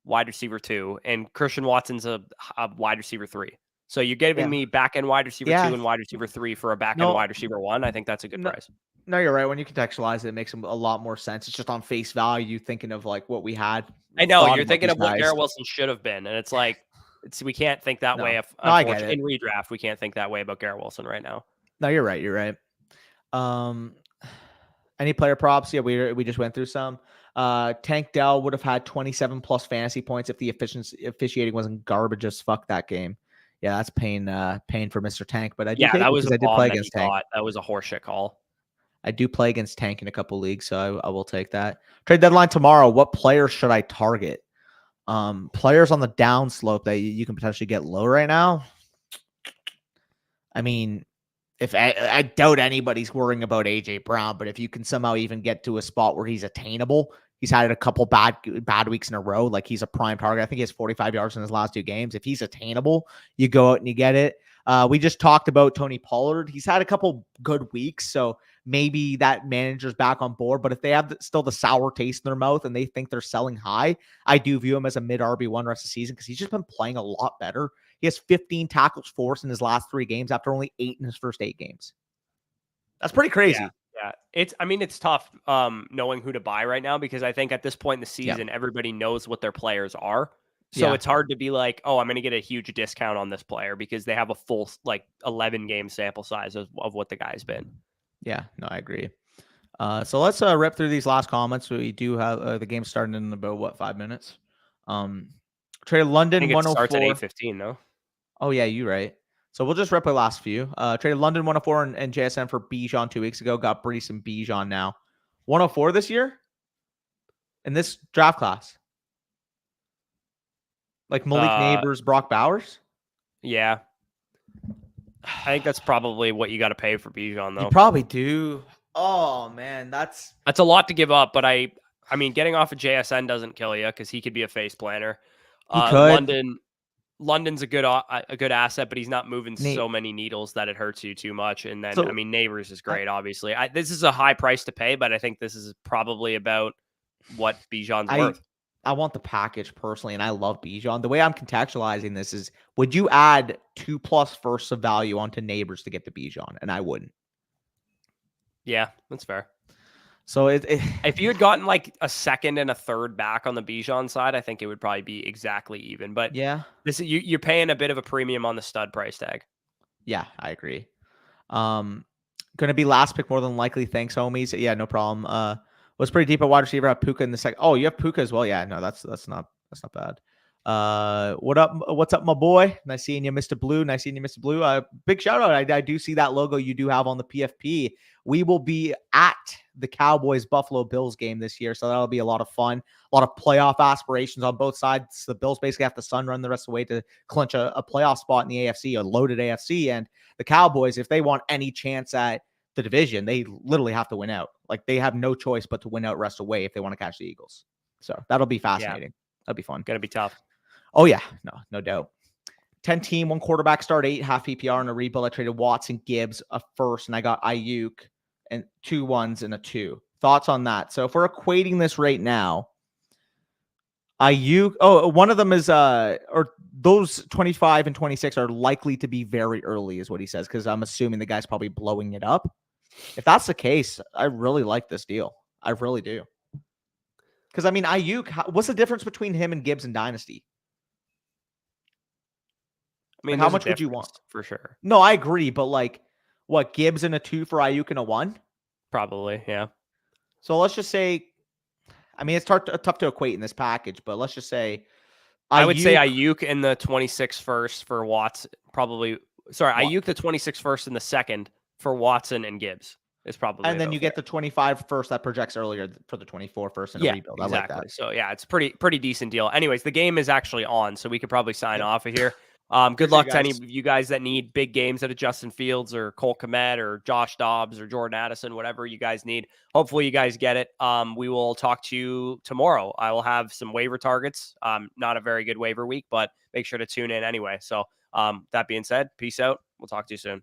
wide receiver 2, and Christian Watson's a wide receiver 3. So you're giving me back end wide receiver 2 and wide receiver 3 for a back end wide receiver 1. I think that's a good price. No, you're right. When you contextualize it, it makes a lot more sense. It's just on face value, thinking of like what we had. I know you're thinking of what Garrett Wilson should have been, and it's like we can't think that way. I get it. In redraft, we can't think that way about Garrett Wilson right now. No, you're right. You're right. Any player props? Yeah, we just went through some. Tank Dell would have had 27 plus fantasy points if the officiating wasn't garbage as fuck that game. Yeah, that's pain for Mr. Tank. But I did that was a play against Tank. That was a horseshit call. I do play against Tank in a couple leagues, so I will take that. Trade deadline tomorrow. What players should I target? Players on the down slope that you can potentially get low right now. I mean, if I doubt anybody's worrying about AJ Brown, but if you can somehow even get to a spot where he's attainable, he's had a couple bad weeks in a row. Like he's a prime target. I think he has 45 yards in his last 2 games. If he's attainable, you go out and you get it. We just talked about Tony Pollard. He's had a couple good weeks, so maybe that manager's back on board. But if they have still the sour taste in their mouth and they think they're selling high, I do view him as a mid RB1 rest of the season because he's just been playing a lot better. He has 15 tackles forced in his last 3 games after only 8 in his first 8 games. That's pretty crazy. Yeah. It's tough knowing who to buy right now because I think at this point in the season, everybody knows what their players are. So it's hard to be like, oh, I'm going to get a huge discount on this player because they have a full 11 game sample size of what the guy's been. Yeah, no, I agree. So let's rip through these last comments. We do have the game starting in about 5 minutes. Traded London I think 104. It starts at 8:15 though. Oh yeah, you're right. So we'll just rip the last few. Traded London 104 and JSN for Bijan 2 weeks ago. Got Brees and Bijan now. 104 this year? In this draft class? Like Malik Neighbors, Brock Bowers? Yeah. I think that's probably what you got to pay for Bijan, though. You probably do. Oh, man. That's a lot to give up, but I mean, getting off of JSN doesn't kill you because he could be a face planner. He could. London's a good asset, but he's not moving so many needles that it hurts you too much. And then, I mean, Neighbors is great, obviously. This is a high price to pay, but I think this is probably about what Bijan's worth. I want the package personally, and I love Bijan. The way I'm contextualizing this is, would you add 2+ firsts of value onto Neighbors to get the Bijan? And I wouldn't. Yeah, that's fair. So if you had gotten like a second and a third back on the Bijan side, I think it would probably be exactly even. But yeah, you're paying a bit of a premium on the stud price tag. Yeah, I agree. Going to be last pick more than likely. Thanks, homies. Yeah, no problem. Was pretty deep at wide receiver. I have Puka in the second. Oh, you have Puka as well. Yeah, no, that's not bad. What's up, my boy? Nice seeing you, Mr. Blue. Nice seeing you, Mr. Blue. Big shout out. I do see that logo you do have on the PFP. We will be at the Cowboys Buffalo Bills game this year, so that'll be a lot of fun. A lot of playoff aspirations on both sides. The Bills basically have to sun run the rest of the way to clinch a playoff spot in the AFC, a loaded AFC, and the Cowboys, if they want any chance at the division, they literally have to win out. Like, they have no choice but to win out rest away if they want to catch the Eagles. So that'll be fascinating. That'll be fun. Gonna be tough. Oh yeah, no doubt. 10 team, 1 quarterback, start 8, half PPR in a rebuild. I traded Watson, Gibbs, a first, and I got Ayuk and 2 1s and a 2. Thoughts on that? So if we're equating this right now, Ayuk, one of them is or those 25 and 26 are likely to be very early, is what he says, because I'm assuming the guy's probably blowing it up. If that's the case, I really like this deal. I really do. Because I mean, Ayuk, what's the difference between him and Gibbs in Dynasty? I mean, how much would you want? For sure. No, I agree, but like, what, Gibbs in a 2 for Ayuk in a 1? Probably, yeah. So let's just say, I mean, it's tough to equate in this package, but let's just say I would say Ayuk in the 26 first for Watson. Ayuk the 26 first in the second for Watson and Gibbs is probably. And then you get the 25 first that projects earlier for the 24 first in a rebuild. Exactly. I like that. So yeah, it's pretty decent deal. Anyways, the game is actually on, so we could probably sign off of here. Good luck to any of you guys that need big games out of Justin Fields or Cole Kmet or Josh Dobbs or Jordan Addison, whatever you guys need. Hopefully you guys get it. We will talk to you tomorrow. I will have some waiver targets. Not a very good waiver week, but make sure to tune in anyway. So that being said, peace out. We'll talk to you soon.